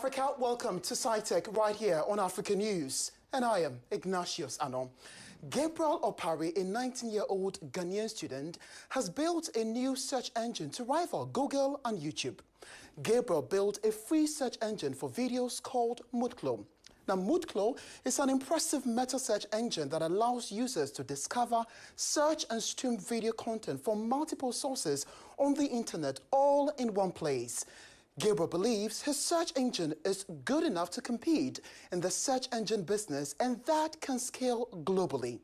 Africa, welcome to SciTech right here on Africa News. And I am Ignatius Anon. Gabriel Opare, a 19-year-old Ghanaian student, has built a new search engine to rival Google and YouTube. Gabriel built a free search engine for videos called Mudclo. Now, Mudclo is an impressive meta search engine that allows users to discover, search and stream video content from multiple sources on the internet all in one place. Gabriel believes his search engine is good enough to compete in the search engine business and that can scale globally.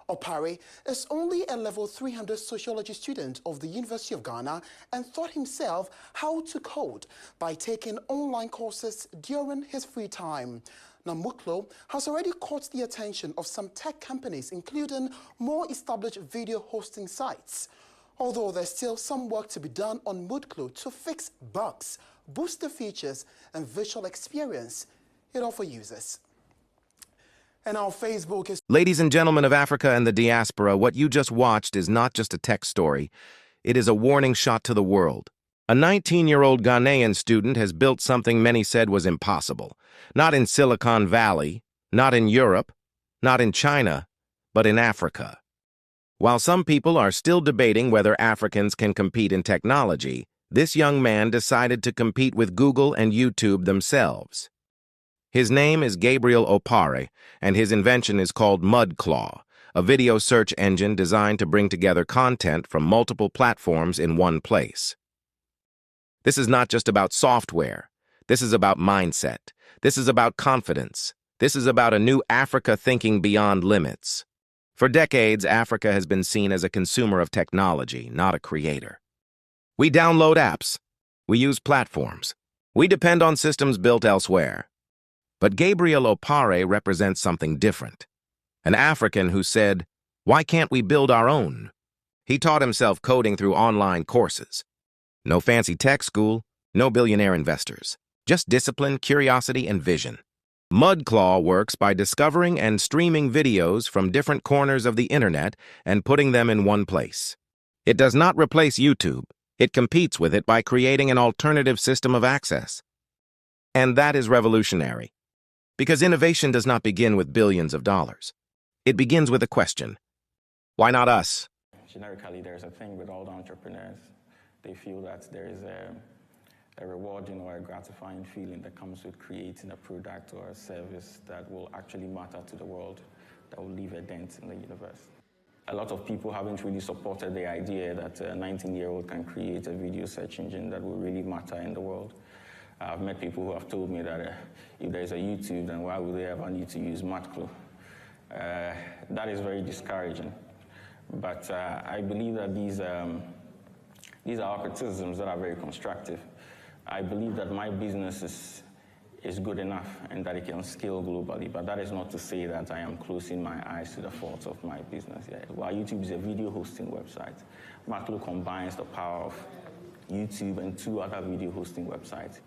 Opare is only a level 300 sociology student of the University of Ghana and taught himself how to code by taking online courses during his free time. Now, Mudclo has already caught the attention of some tech companies, including more established video hosting sites. Although there's still some work to be done on Mudclo to fix bugs, boost the features and visual experience it offers users. And our Facebook is... Ladies and gentlemen of Africa and the diaspora, what you just watched is not just a tech story. It is a warning shot to the world. A 19-year-old Ghanaian student has built something many said was impossible. Not in Silicon Valley, not in Europe, not in China, but in Africa. While some people are still debating whether Africans can compete in technology, this young man decided to compete with Google and YouTube themselves. His name is Gabriel Opare, and his invention is called Mudclo, a video search engine designed to bring together content from multiple platforms in one place. This is not just about software. This is about mindset. This is about confidence. This is about a new Africa thinking beyond limits. For decades, Africa has been seen as a consumer of technology, not a creator. We download apps. We use platforms. We depend on systems built elsewhere. But Gabriel Opare represents something different. An African who said, "Why can't we build our own?" He taught himself coding through online courses. No fancy tech school, no billionaire investors. Just discipline, curiosity, and vision. Mudclo works by discovering and streaming videos from different corners of the internet and putting them in one place. It does not replace YouTube. It competes with it by creating an alternative system of access. And that is revolutionary. Because innovation does not begin with billions of dollars. It begins with a question. Why not us? Generically, there's a thing with all the entrepreneurs. They feel that there is a rewarding or a gratifying feeling that comes with creating a product or a service that will actually matter to the world, that will leave a dent in the universe. A lot of people haven't really supported the idea that a 19-year-old can create a video search engine that will really matter in the world. I've met people who have told me that if there's a YouTube, then why would they ever need to use Mudclo? That is very discouraging. But I believe that these are criticisms that are very constructive. I believe that my business is good enough and that it can scale globally, but that is not to say that I am closing my eyes to the faults of my business. While YouTube is a video hosting website, Mudclo combines the power of YouTube and 2 other video hosting websites.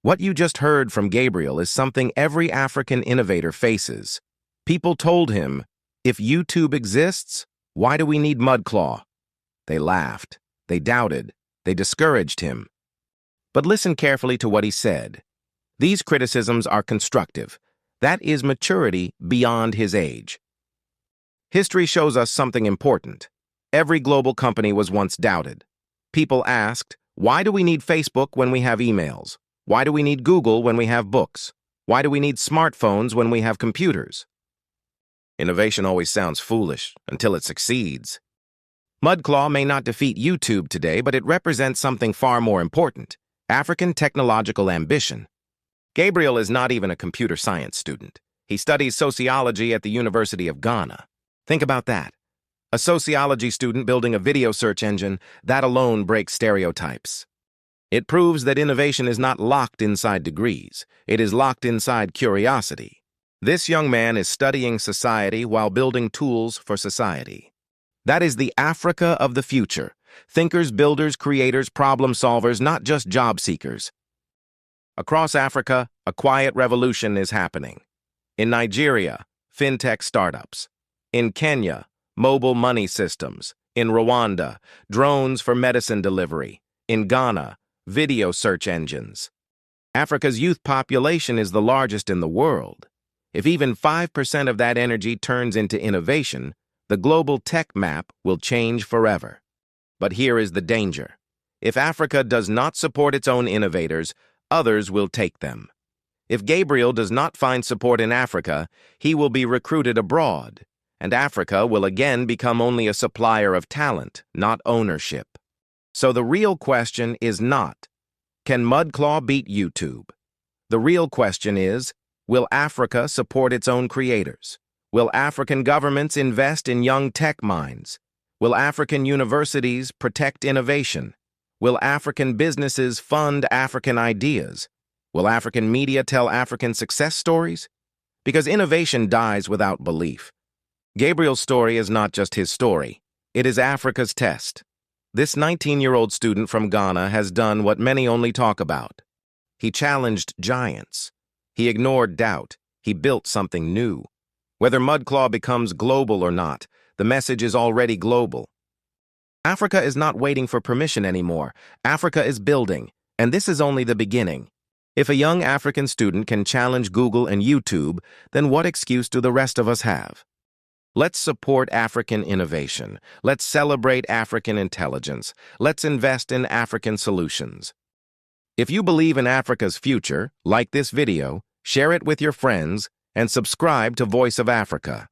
What you just heard from Gabriel is something every African innovator faces. People told him, if YouTube exists, why do we need Mudclo? They laughed, they doubted, they discouraged him. But listen carefully to what he said. These criticisms are constructive. That is maturity beyond his age. History shows us something important. Every global company was once doubted. People asked, why do we need Facebook when we have emails? Why do we need Google when we have books? Why do we need smartphones when we have computers? Innovation always sounds foolish until it succeeds. Mudclo may not defeat YouTube today, but it represents something far more important. African technological ambition. Gabriel is not even a computer science student. He studies sociology at the University of Ghana. Think about that. A sociology student building a video search engine, that alone breaks stereotypes. It proves that innovation is not locked inside degrees. It is locked inside curiosity. This young man is studying society while building tools for society. That is the Africa of the future. Thinkers, builders, creators, problem solvers, not just job seekers. Across Africa, a quiet revolution is happening. In Nigeria, fintech startups. In Kenya, mobile money systems. In Rwanda, drones for medicine delivery. In Ghana, video search engines. Africa's youth population is the largest in the world. If even 5% of that energy turns into innovation, the global tech map will change forever. But here is the danger. If Africa does not support its own innovators, others will take them. If Gabriel does not find support in Africa, he will be recruited abroad, and Africa will again become only a supplier of talent, not ownership. So the real question is not, can Mudclo beat YouTube? The real question is, will Africa support its own creators? Will African governments invest in young tech minds? Will African universities protect innovation? Will African businesses fund African ideas? Will African media tell African success stories? Because innovation dies without belief. Gabriel's story is not just his story. It is Africa's test. This 19-year-old student from Ghana has done what many only talk about. He challenged giants. He ignored doubt. He built something new. Whether Mudclo becomes global or not, the message is already global. Africa is not waiting for permission anymore. Africa is building, and this is only the beginning. If a young African student can challenge Google and YouTube, then what excuse do the rest of us have? Let's support African innovation. Let's celebrate African intelligence. Let's invest in African solutions. If you believe in Africa's future, like this video, share it with your friends, and subscribe to Voice of Africa.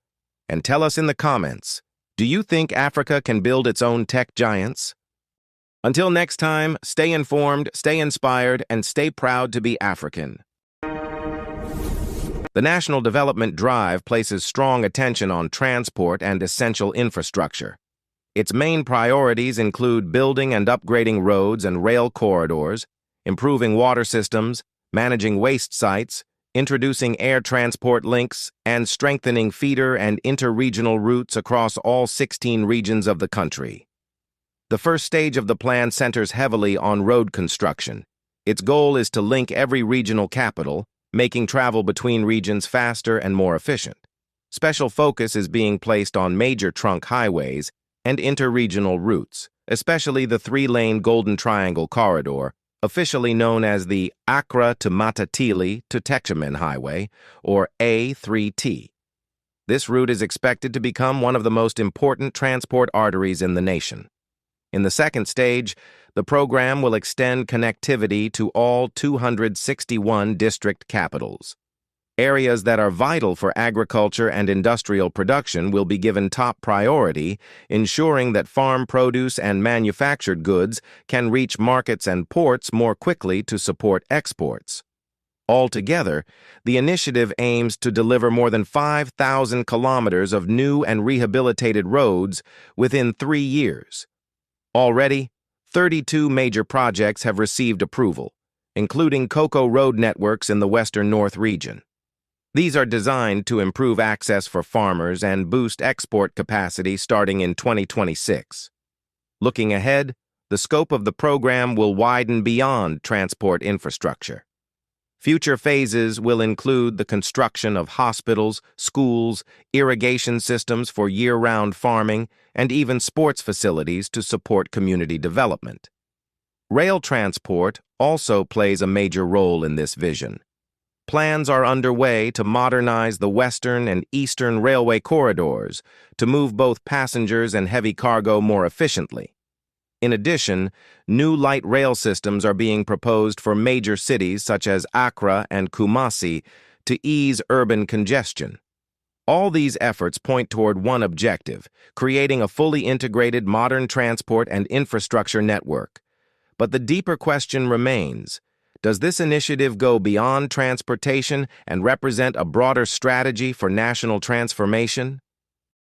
And tell us in the comments, do you think Africa can build its own tech giants? Until next time, stay informed, stay inspired, and stay proud to be African. The National Development Drive places strong attention on transport and essential infrastructure. Its main priorities include building and upgrading roads and rail corridors, improving water systems, managing waste sites, introducing air transport links, and strengthening feeder and interregional routes across all 16 regions of the country. The first stage of the plan centers heavily on road construction. Its goal is to link every regional capital, making travel between regions faster and more efficient. Special focus is being placed on major trunk highways and interregional routes, especially the 3-lane Golden Triangle Corridor, officially known as the Accra to Matatili to Techiman Highway, or A3T. This route is expected to become one of the most important transport arteries in the nation. In the second stage, the program will extend connectivity to all 261 district capitals. Areas that are vital for agriculture and industrial production will be given top priority, ensuring that farm produce and manufactured goods can reach markets and ports more quickly to support exports. Altogether, the initiative aims to deliver more than 5,000 kilometers of new and rehabilitated roads within 3 years. Already, 32 major projects have received approval, including Cocoa Road networks in the Western North region. These are designed to improve access for farmers and boost export capacity starting in 2026. Looking ahead, the scope of the program will widen beyond transport infrastructure. Future phases will include the construction of hospitals, schools, irrigation systems for year-round farming, and even sports facilities to support community development. Rail transport also plays a major role in this vision. Plans are underway to modernize the western and eastern railway corridors to move both passengers and heavy cargo more efficiently. In addition, new light rail systems are being proposed for major cities such as Accra and Kumasi to ease urban congestion. All these efforts point toward one objective, creating a fully integrated modern transport and infrastructure network. But the deeper question remains, does this initiative go beyond transportation and represent a broader strategy for national transformation?